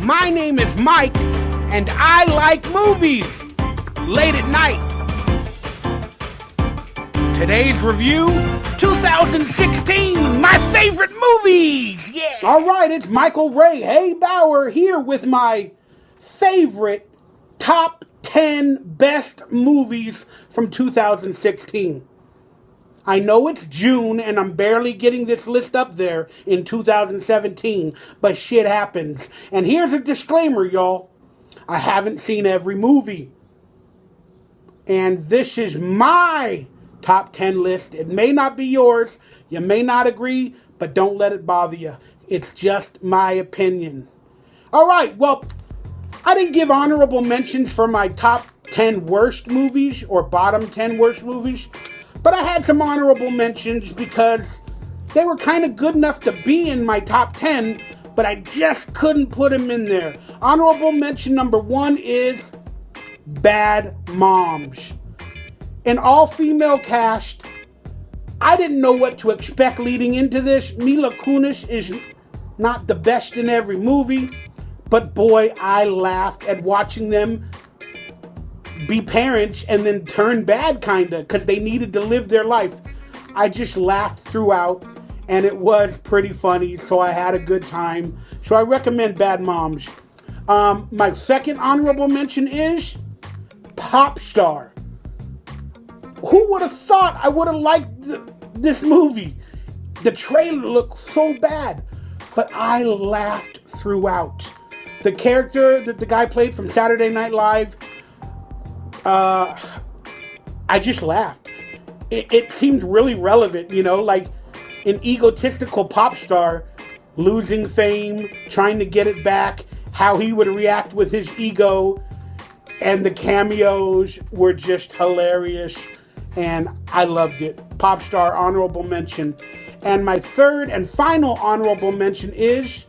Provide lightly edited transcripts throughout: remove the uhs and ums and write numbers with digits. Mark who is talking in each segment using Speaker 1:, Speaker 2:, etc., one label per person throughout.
Speaker 1: My name is Mike, and I like movies late at night. Today's review, 2016, my favorite movies, yeah! All right, it's Michael Ray Bauer here with my favorite top 10 best movies from 2016. I know it's June and I'm barely getting this list up there in 2017, but shit happens. And here's a disclaimer, y'all. I haven't seen every movie. And this is my top 10 list. It may not be yours. You may not agree, but don't let it bother you. It's just my opinion. All right, well, I didn't give honorable mentions for my top 10 worst movies or bottom 10 worst movies. But I had some honorable mentions because they were kind of good enough to be in my top 10, but I just couldn't put them in there. Honorable mention number 1 is Bad Moms. An all-female cast. I didn't know what to expect leading into this. Mila Kunis is not the best in every movie, but boy, I laughed at watching them be parents and then turn bad, kinda, because they needed to live their life. I just laughed throughout, and it was pretty funny, so I had a good time. So I recommend Bad Moms. My second honorable mention is Pop Star. Who would have thought I would have liked this movie? The trailer looked so bad, but I laughed throughout. The character that the guy played from Saturday Night Live, I just laughed. It seemed really relevant, you know, like an egotistical pop star losing fame, trying to get it back, how he would react with his ego, and the cameos were just hilarious, and I loved it. Pop star, honorable mention. And my third and final honorable mention is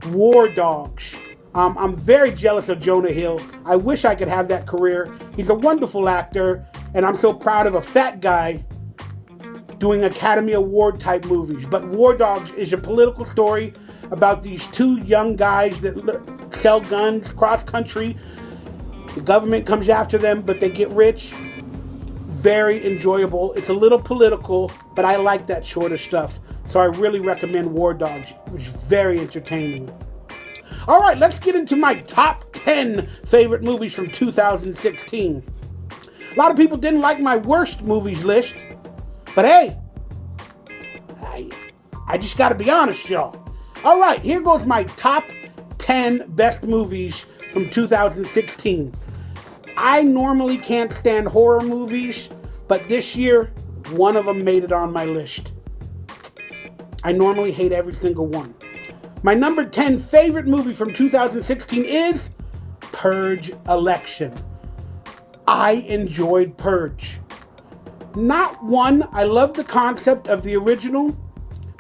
Speaker 1: War Dogs. I'm very jealous of Jonah Hill. I wish I could have that career. He's a wonderful actor, and I'm so proud of a fat guy doing Academy Award type movies. But War Dogs is a political story about these two young guys that sell guns cross country. The government comes after them, but they get rich. Very enjoyable. It's a little political, but I like that sort of stuff. So I really recommend War Dogs. It was very entertaining. All right, let's get into my top 10 favorite movies from 2016. A lot of people didn't like my worst movies list, but hey, I just got to be honest, y'all. All right, here goes my top 10 best movies from 2016. I normally can't stand horror movies, but this year, one of them made it on my list. I normally hate every single one. My number 10 favorite movie from 2016 is Purge Election. I enjoyed Purge. Not one, I love the concept of the original,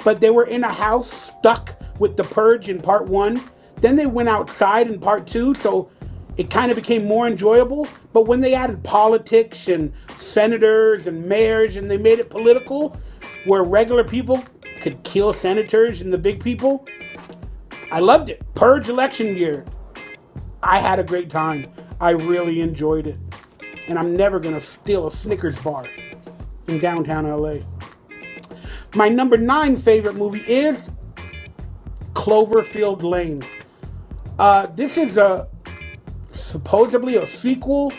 Speaker 1: but they were in a house stuck with the Purge in part 1. Then they went outside in part 2, so it kind of became more enjoyable. But when they added politics and senators and mayors and they made it political, where regular people could kill senators and the big people, I loved it. Purge election year. I had a great time. I really enjoyed it. And I'm never going to steal a Snickers bar in downtown LA. My number 9 favorite movie is Cloverfield Lane. This is supposedly a sequel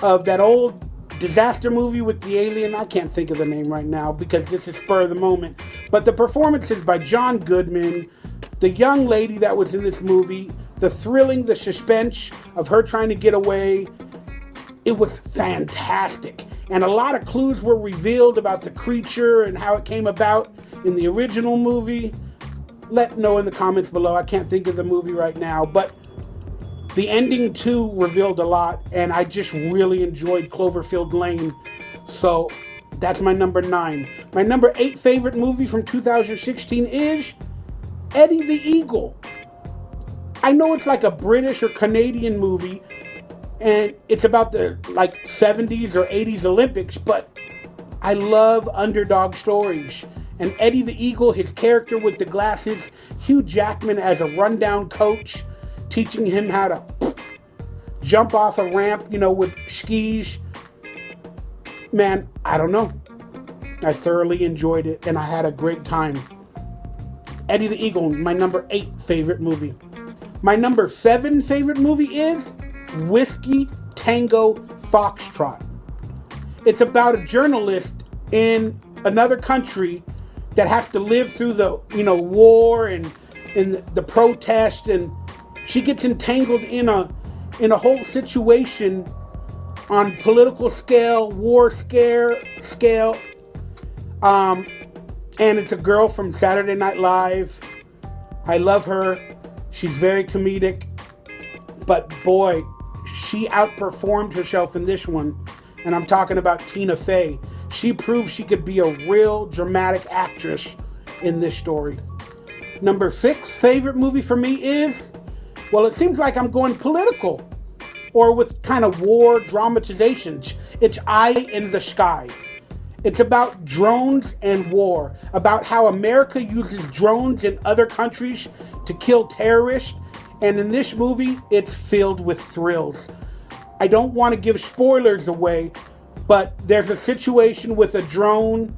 Speaker 1: of that old disaster movie with the alien. I can't think of the name right now because this is spur of the moment. But the performances by John Goodman, the young lady that was in this movie, the thrilling, the suspense of her trying to get away, it was fantastic. And a lot of clues were revealed about the creature and how it came about in the original movie. Let know in the comments below. I can't think of the movie right now, but the ending too revealed a lot, and I just really enjoyed Cloverfield Lane. So that's my number 9. My number 8 favorite movie from 2016 is Eddie the Eagle. I know it's like a British or Canadian movie, and it's about the 70s or 80s Olympics, but I love underdog stories. And Eddie the Eagle, his character with the glasses, Hugh Jackman as a rundown coach, teaching him how to jump off a ramp, with skis. Man, I don't know. I thoroughly enjoyed it, and I had a great time. Eddie the Eagle, my number 8 favorite movie. My number 7 favorite movie is Whiskey Tango Foxtrot. It's about a journalist in another country that has to live through the, war and the protest, and she gets entangled in a whole situation on political scale, war scale. And it's a girl from Saturday Night Live. I love her. She's very comedic. But boy, she outperformed herself in this one. And I'm talking about Tina Fey. She proved she could be a real dramatic actress in this story. Number 6 favorite movie for me is, well, it seems like I'm going political or with kind of war dramatizations. It's Eye in the Sky. It's about drones and war, about how America uses drones in other countries to kill terrorists. And in this movie, it's filled with thrills. I don't want to give spoilers away, but there's a situation with a drone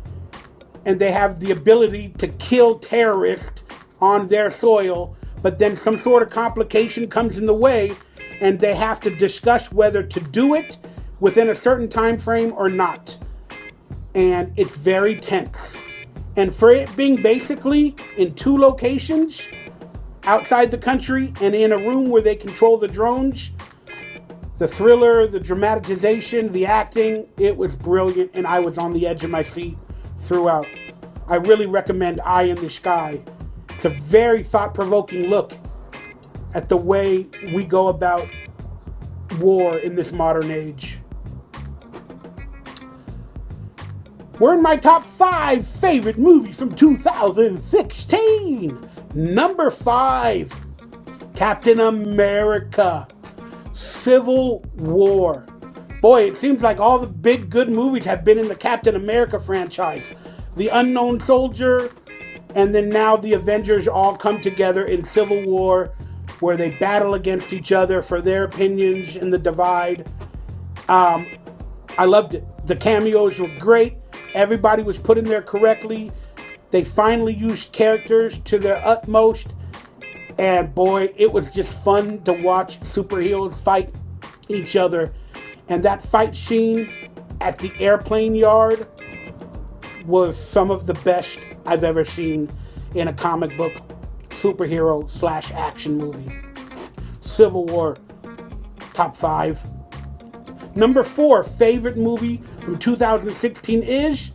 Speaker 1: and they have the ability to kill terrorists on their soil, but then some sort of complication comes in the way and they have to discuss whether to do it within a certain time frame or not. And it's very tense. And for it being basically in 2 locations outside the country and in a room where they control the drones, the thriller, the dramatization, the acting, it was brilliant, and I was on the edge of my seat throughout. I really recommend Eye in the Sky. It's a very thought-provoking look at the way we go about war in this modern age. We're in my top 5 favorite movies from 2016. Number 5, Captain America, Civil War. Boy, it seems like all the big good movies have been in the Captain America franchise. The Unknown Soldier, and then now the Avengers all come together in Civil War, where they battle against each other for their opinions in the divide. I loved it. The cameos were great. Everybody was put in there correctly. They finally used characters to their utmost. And boy, it was just fun to watch superheroes fight each other. And that fight scene at the airplane yard was some of the best I've ever seen in a comic book superhero / action movie. Civil War, top 5. Number 4 favorite movie from 2016 is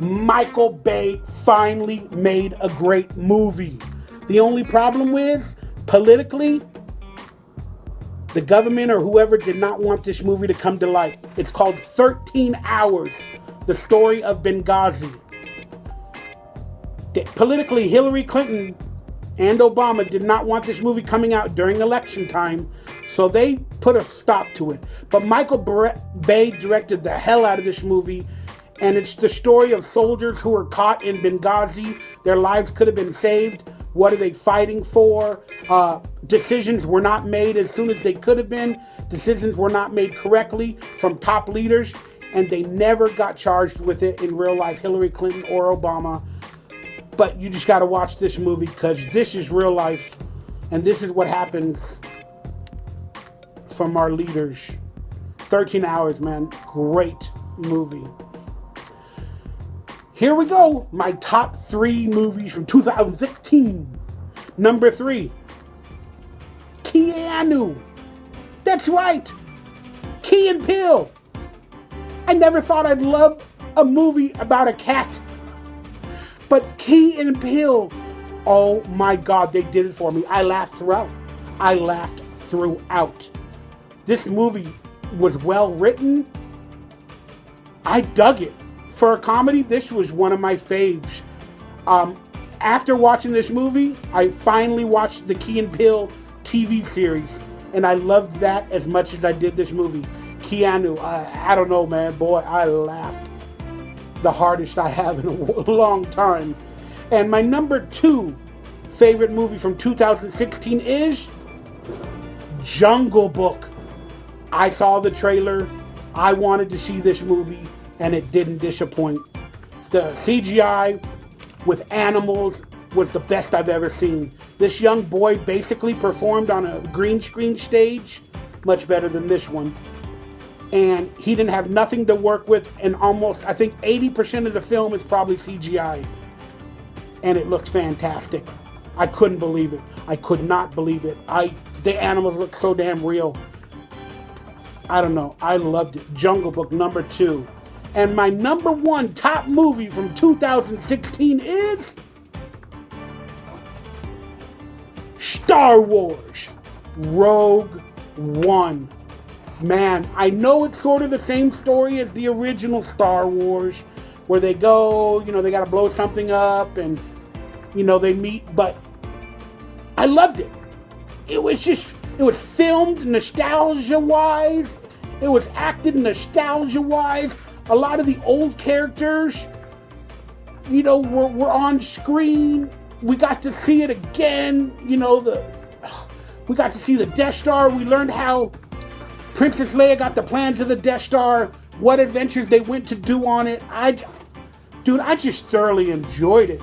Speaker 1: Michael Bay finally made a great movie. The only problem is, politically, the government or whoever did not want this movie to come to light. It's called 13 Hours, the story of Benghazi. Politically, Hillary Clinton and Obama did not want this movie coming out during election time, so they put a stop to it. But Michael Bay directed the hell out of this movie, and it's the story of soldiers who were caught in Benghazi. Their lives could have been saved. What are they fighting for? Decisions were not made as soon as they could have been. Decisions were not made correctly from top leaders, and they never got charged with it in real life, Hillary Clinton or Obama. But you just got to watch this movie because this is real life, and this is what happens from our leaders. 13 Hours, man. Great movie. Here we go. My top 3 movies from 2016. Number 3, Keanu. That's right. Key and Peele. I never thought I'd love a movie about a cat. But Key and Peele, oh my God, they did it for me. I laughed throughout. This movie was well written. I dug it. For a comedy, this was one of my faves. After watching this movie, I finally watched the Key and Peele TV series, and I loved that as much as I did this movie. Keanu, I don't know, man. Boy, I laughed the hardest I have in a long time. And my number 2 favorite movie from 2016 is Jungle Book. I saw the trailer. I wanted to see this movie, and it didn't disappoint. The CGI with animals was the best I've ever seen. This young boy basically performed on a green screen stage, much better than this one. And he didn't have nothing to work with, and almost, I think 80% of the film is probably CGI. And it looked fantastic. I couldn't believe it. I could not believe it. The animals look so damn real. I don't know. I loved it. Jungle Book #2. And my #1 top movie from 2016 is Star Wars Rogue One. Man, I know it's sort of the same story as the original Star Wars, where they go, they got to blow something up and, they meet, but I loved it. It was filmed nostalgia-wise. It was acted nostalgia-wise. A lot of the old characters, were on screen. We got to see it again. We got to see the Death Star. We learned how Princess Leia got the plans of the Death Star, what adventures they went to do on it. I just thoroughly enjoyed it.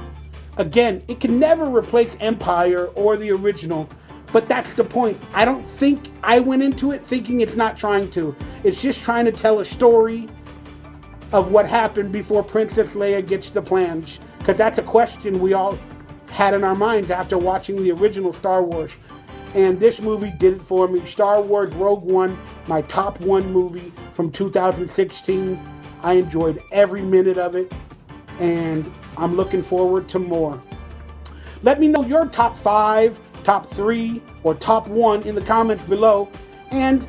Speaker 1: Again, it can never replace Empire or the original, but that's the point. I don't think I went into it thinking it's not trying to. It's just trying to tell a story of what happened before Princess Leia gets the plans, because that's a question we all had in our minds after watching the original Star Wars. And this movie did it for me. Star Wars Rogue One, my top 1 movie from 2016. I enjoyed every minute of it, and I'm looking forward to more. Let me know your top 5, top 3, or top 1 in the comments below, and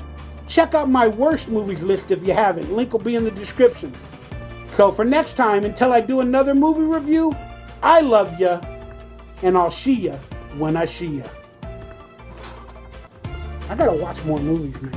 Speaker 1: check out my worst movies list if you haven't. Link will be in the description. So for next time, until I do another movie review, I love ya, and I'll see ya when I see ya. I gotta watch more movies, man.